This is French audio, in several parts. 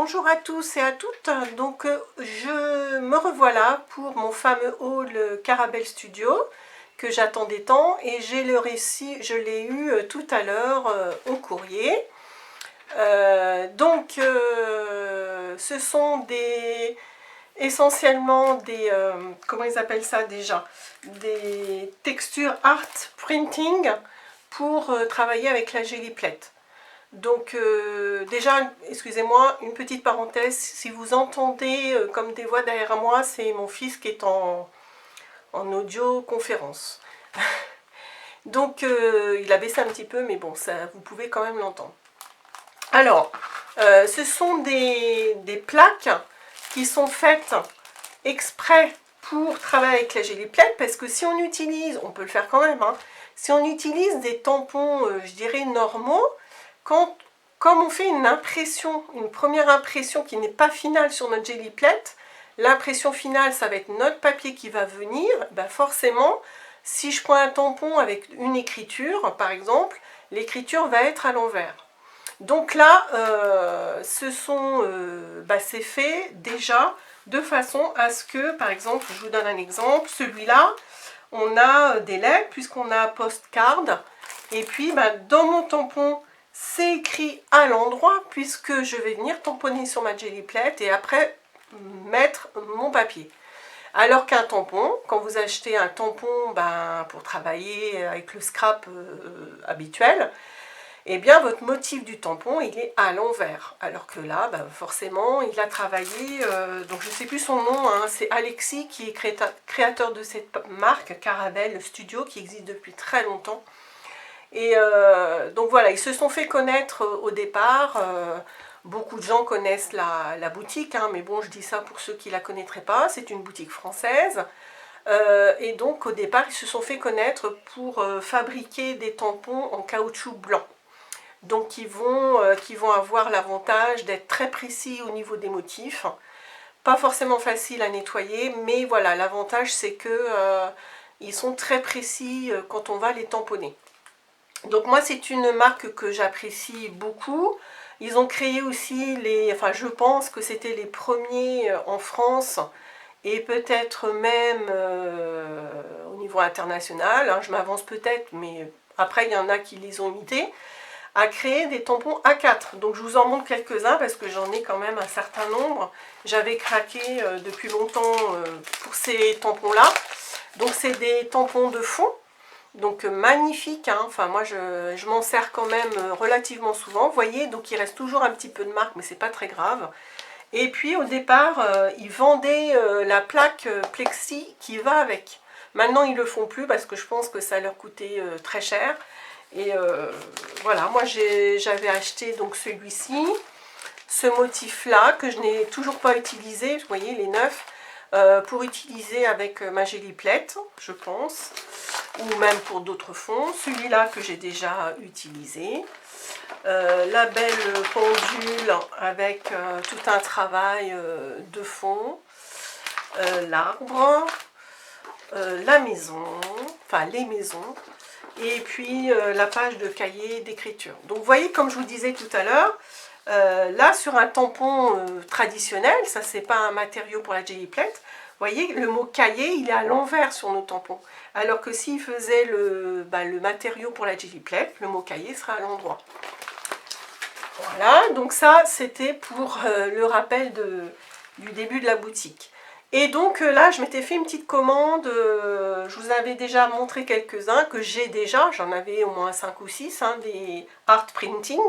Bonjour à tous et à toutes. Donc je me revoilà pour mon fameux haul Caramel Studio que j'attendais tant, et j'ai le récit, je l'ai eu tout à l'heure au courrier. Ce sont essentiellement des comment ils appellent ça déjà, des textures art printing pour travailler avec la Gelly Plate. Donc déjà, excusez-moi, une petite parenthèse, si vous entendez comme des voix derrière moi, c'est mon fils qui est en audio conférence. Donc il a baissé un petit peu, mais bon, ça, vous pouvez quand même l'entendre. Alors, ce sont des plaques qui sont faites exprès pour travailler avec la Gelly Plate, parce que si on utilise, on peut le faire quand même, hein, si on utilise des tampons, je dirais normaux, comme on fait une première impression qui n'est pas finale sur notre Gelly Plate, l'impression finale, ça va être notre papier qui va venir, ben forcément, si je prends un tampon avec une écriture, par exemple, l'écriture va être à l'envers. Donc là, c'est fait déjà de façon à ce que, par exemple, je vous donne un exemple, celui-là, on a des lettres, puisqu'on a postcard, et puis dans mon tampon, c'est écrit à l'endroit, puisque je vais venir tamponner sur ma Gelly Plate et après mettre mon papier. Alors qu'un tampon, quand vous achetez un tampon pour travailler avec le scrap habituel, eh bien votre motif du tampon il est à l'envers. Alors que là, forcément, il a travaillé, donc je ne sais plus son nom, hein, c'est Alexis qui est créateur de cette marque, Caramel Studio, qui existe depuis très longtemps. Et donc voilà, ils se sont fait connaître au départ. Beaucoup de gens connaissent la boutique, hein, mais bon, je dis ça pour ceux qui ne la connaîtraient pas. C'est une boutique française. Et donc au départ, ils se sont fait connaître pour fabriquer des tampons en caoutchouc blanc. Donc qui vont avoir l'avantage d'être très précis au niveau des motifs. Pas forcément facile à nettoyer, mais voilà, l'avantage c'est que ils sont très précis quand on va les tamponner. Donc moi c'est une marque que j'apprécie beaucoup. Ils ont créé aussi je pense que c'était les premiers en France et peut-être même au niveau international, hein, je m'avance peut-être, mais après il y en a qui les ont imités, à créer des tampons A4. Donc je vous en montre quelques-uns parce que j'en ai quand même un certain nombre. J'avais craqué depuis longtemps pour ces tampons-là. Donc c'est des tampons de fond. Donc magnifique, hein. Enfin moi je m'en sers quand même relativement souvent. Vous voyez, donc il reste toujours un petit peu de marque, mais c'est pas très grave. Et puis au départ, ils vendaient la plaque plexi qui va avec. Maintenant ils le font plus parce que je pense que ça leur coûtait très cher. Et voilà, moi j'avais acheté donc celui-ci, ce motif-là que je n'ai toujours pas utilisé. Vous voyez, les neufs. Pour utiliser avec ma Gelly Plate, je pense, ou même pour d'autres fonds. Celui-là que j'ai déjà utilisé. La belle pendule avec tout un travail de fond. L'arbre. La maison, enfin les maisons. Et puis la page de cahier d'écriture. Donc vous voyez, comme je vous disais tout à l'heure, là sur un tampon traditionnel, ça c'est pas un matériau pour la Gelly Plate, vous voyez le mot cahier il est à l'envers sur nos tampons, alors que s'il faisait le matériau pour la Gelly Plate, le mot cahier sera à l'endroit. Voilà, donc ça c'était pour le rappel du début de la boutique. Et donc là, je m'étais fait une petite commande, je vous avais déjà montré quelques-uns que j'ai déjà, j'en avais au moins 5 ou 6, hein, des art printing.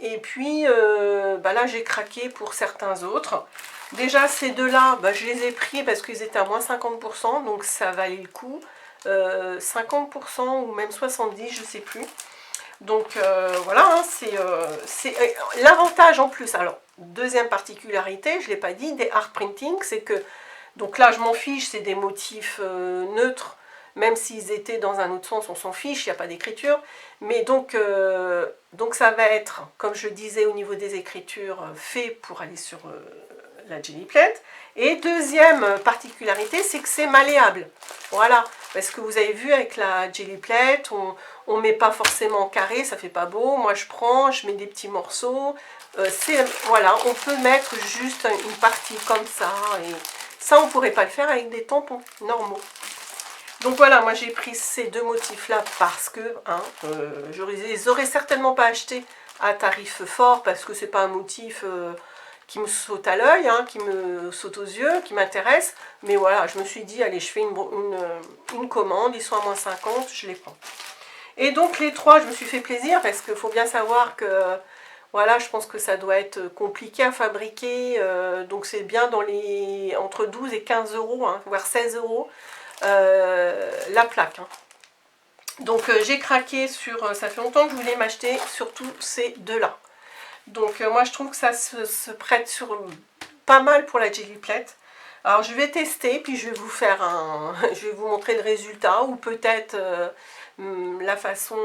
Et puis là, j'ai craqué pour certains autres. Déjà, ces deux-là, je les ai pris parce qu'ils étaient à moins 50%, donc ça valait le coup. 50% ou même 70%, je ne sais plus. Donc voilà, hein, c'est l'avantage en plus. Alors, deuxième particularité, je ne l'ai pas dit, des art printing, c'est que, donc là je m'en fiche, c'est des motifs neutres, même s'ils étaient dans un autre sens, on s'en fiche, il n'y a pas d'écriture. Mais donc ça va être, comme je disais au niveau des écritures, fait pour aller sur la Gelly Plate. Et deuxième particularité, c'est que c'est malléable. Voilà, parce que vous avez vu avec la Gelly Plate, on ne met pas forcément en carré, ça fait pas beau. Moi je prends, je mets des petits morceaux, voilà, on peut mettre juste une partie comme ça, et ça on ne pourrait pas le faire avec des tampons normaux. Donc voilà, moi j'ai pris ces deux motifs là parce que je les aurais certainement pas achetés à tarif fort, parce que c'est pas un motif qui me saute à l'œil, qui me saute aux yeux, qui m'intéresse. Mais voilà, je me suis dit, allez, je fais une commande, ils sont à moins 50, je les prends. Et donc les trois, je me suis fait plaisir, parce qu'il faut bien savoir que, voilà, je pense que ça doit être compliqué à fabriquer. Donc c'est bien dans les entre 12 et 15 euros, voire 16 euros, la plaque. Donc j'ai craqué sur, ça fait longtemps que je voulais m'acheter surtout ces deux-là. Donc moi je trouve que ça se prête sur pas mal pour la Jelly Plate. Alors je vais tester, puis je vais vous faire je vais vous montrer le résultat, ou peut-être la façon,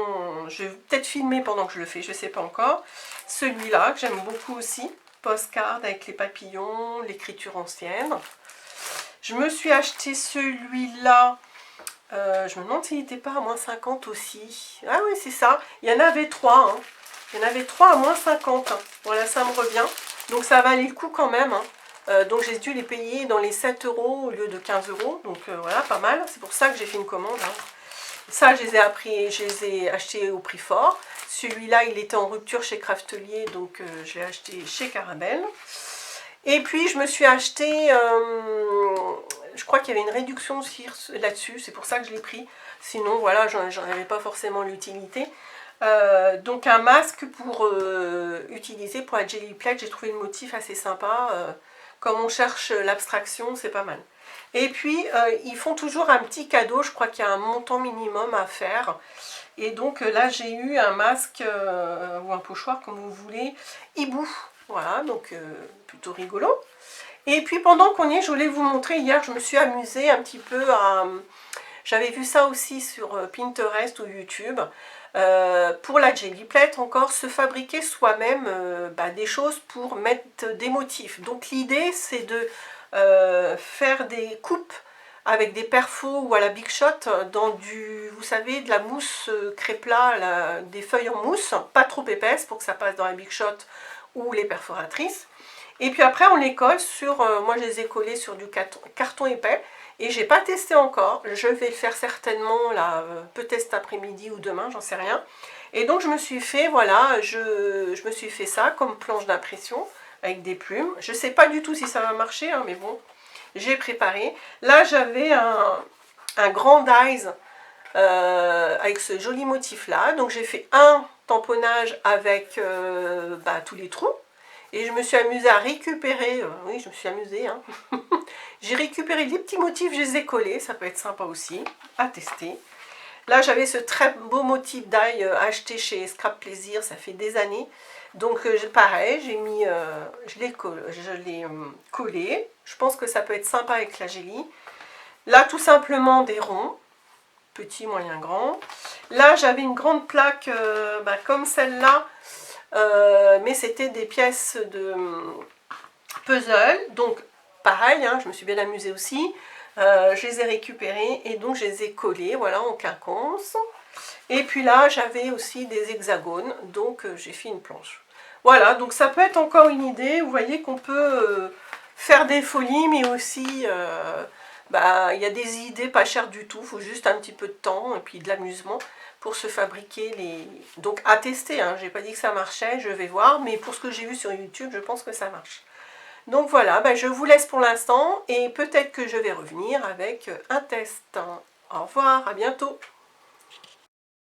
je vais peut-être filmer pendant que je le fais, je ne sais pas encore. Celui-là que j'aime beaucoup aussi, postcard avec les papillons, l'écriture ancienne. Je me suis acheté celui-là, je me demande s'il n'était pas à moins 50 aussi. Ah oui, c'est ça, il y en avait trois, Il y en avait 3 à moins 50. Voilà, ça me revient. Donc ça valait le coup quand même. Donc j'ai dû les payer dans les 7 euros au lieu de 15 euros. Donc voilà, pas mal. C'est pour ça que j'ai fait une commande. Ça, je les ai achetés au prix fort. Celui-là, il était en rupture chez Craftelier. Donc je l'ai acheté chez Caramel. Et puis je me suis acheté, je crois qu'il y avait une réduction aussi là-dessus. C'est pour ça que je l'ai pris. Sinon, voilà, j'en avais pas forcément l'utilité. Donc un masque pour utiliser pour la Jelly Plate. J'ai trouvé le motif assez sympa. Comme on cherche l'abstraction, c'est pas mal. Et puis ils font toujours un petit cadeau. Je crois qu'il y a un montant minimum à faire. Et donc là j'ai eu un masque ou un pochoir comme vous voulez, hibou. Voilà, donc plutôt rigolo. Et puis pendant qu'on y est, je voulais vous montrer, hier je me suis amusée un petit peu à... J'avais vu ça aussi sur Pinterest ou YouTube. Pour la Jelly Plate, encore, se fabriquer soi-même des choses pour mettre des motifs. Donc l'idée, c'est de faire des coupes avec des perfos ou à la Big Shot dans du, vous savez, de la mousse créplat, des feuilles en mousse, pas trop épaisse pour que ça passe dans la Big Shot ou les perforatrices. Et puis après, on les colle sur, moi je les ai collés sur du carton épais. Et j'ai pas testé encore, je vais le faire certainement là, peut-être cet après-midi ou demain, j'en sais rien. Et donc je me suis fait, voilà, je me suis fait ça comme planche d'impression avec des plumes. Je sais pas du tout si ça va marcher, mais bon, j'ai préparé. Là j'avais un grand dies avec ce joli motif là. Donc j'ai fait un tamponnage avec tous les trous. Et je me suis amusée à récupérer, oui je me suis amusée, j'ai récupéré les petits motifs, je les ai collés, ça peut être sympa aussi, à tester. Là j'avais ce très beau motif d'ail acheté chez Scrap Plaisir, ça fait des années. Donc pareil, j'ai mis, je l'ai collé, je pense que ça peut être sympa avec la jelly. Là tout simplement des ronds, petits, moyen, grand. Là j'avais une grande plaque comme celle-là, mais c'était des pièces de puzzle, donc pareil, je me suis bien amusée aussi. Je les ai récupérées et donc je les ai collées, voilà, en quinconce. Et puis là, j'avais aussi des hexagones, donc j'ai fait une planche. Voilà, donc ça peut être encore une idée. Vous voyez qu'on peut faire des folies, mais aussi, il y a des idées pas chères du tout. Il faut juste un petit peu de temps et puis de l'amusement pour se fabriquer les... Donc à tester, j'ai pas dit que ça marchait, je vais voir, mais pour ce que j'ai vu sur YouTube, je pense que ça marche. Donc voilà, je vous laisse pour l'instant et peut-être que je vais revenir avec un test. Au revoir, à bientôt.